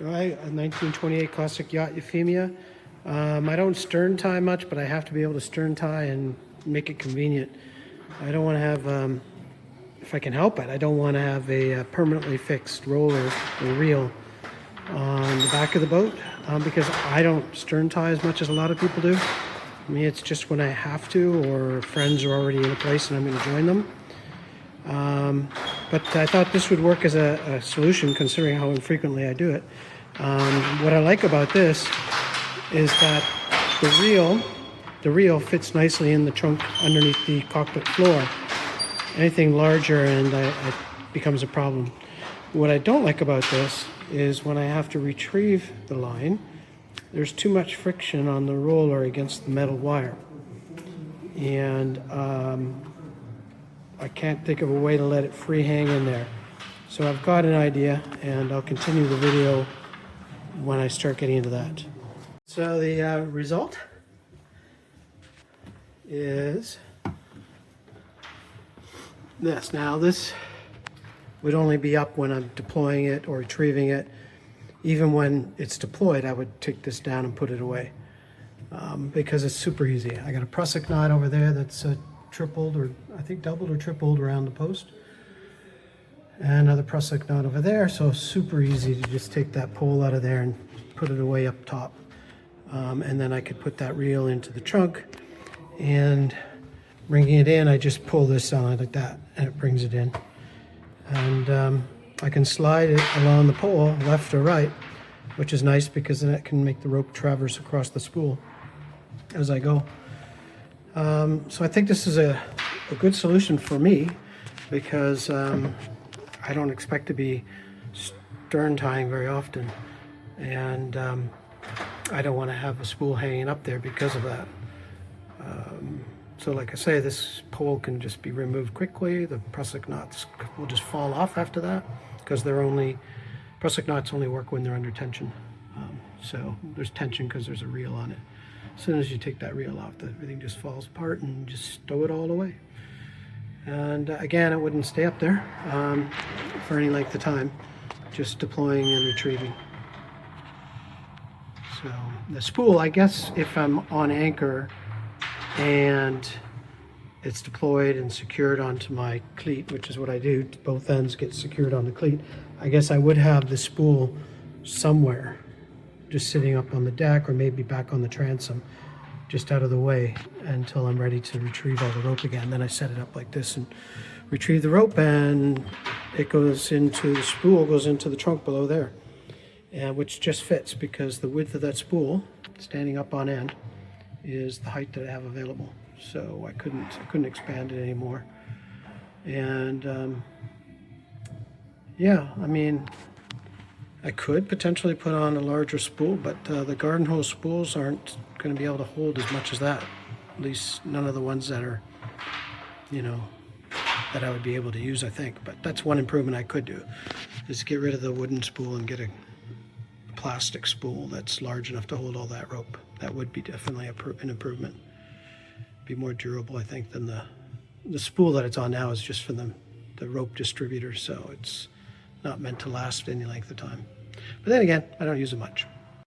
Right, a 1928 classic yacht Euphemia. I don't stern tie much, but I have to be able to stern tie and make it convenient. I don't want to have, if I can help it, I don't want to have a permanently fixed roller or reel on the back of the boat because I don't stern tie as much as a lot of people do. I mean, it's just when I have to or friends are already in a place and I'm going to join them. But I thought this would work as a solution considering how infrequently I do it. What I like about this is that the reel fits nicely in the trunk underneath the cockpit floor. Anything larger and it becomes a problem. What I don't like about this is when I have to retrieve the line, there's too much friction on the roller against the metal wire. And I can't think of a way to let it free hang in there. So I've got an idea and I'll continue the video when I start getting into that. So the result is this. Now this would only be up when I'm deploying it or retrieving it. Even when it's deployed, I would take this down and put it away because it's super easy. I got a prusik knot over there that's tripled, or I think doubled or tripled around the post. And another prusik knot over there, so super easy to just take that pole out of there and put it away up top. And then I could put that reel into the trunk, and bringing it in, I just pull this on like that and it brings it in. And I can slide it along the pole left or right, which is nice because then it can make the rope traverse across the spool as I go. So I think this is a good solution for me because I don't expect to be stern tying very often, and I don't want to have a spool hanging up there because of that. So like I say, this pole can just be removed quickly. The prusik knots will just fall off after that because prusik knots only work when they're under tension. So there's tension because there's a reel on it. As soon as you take that reel off, everything just falls apart and just stow it all away. And again, it wouldn't stay up there for any length of time, just deploying and retrieving. So the spool, I guess if I'm on anchor and it's deployed and secured onto my cleat, which is what I do, both ends get secured on the cleat, I guess I would have the spool somewhere, just sitting up on the deck or maybe back on the transom, just out of the way until I'm ready to retrieve all the rope again. Then I set it up like this and retrieve the rope, and it goes into the spool, goes into the trunk below there, and which just fits because the width of that spool standing up on end is the height that I have available. So I couldn't expand it anymore. And yeah, I mean, I could potentially put on a larger spool, but the garden hose spools aren't going to be able to hold as much as that. At least none of the ones that are, you know, that I would be able to use, I think. But that's one improvement I could do, is get rid of the wooden spool and get a plastic spool that's large enough to hold all that rope. That would be definitely an improvement. Be more durable, I think, than the spool that it's on now is just for the rope distributor, so it's not meant to last any length of time. But then again, I don't use it much.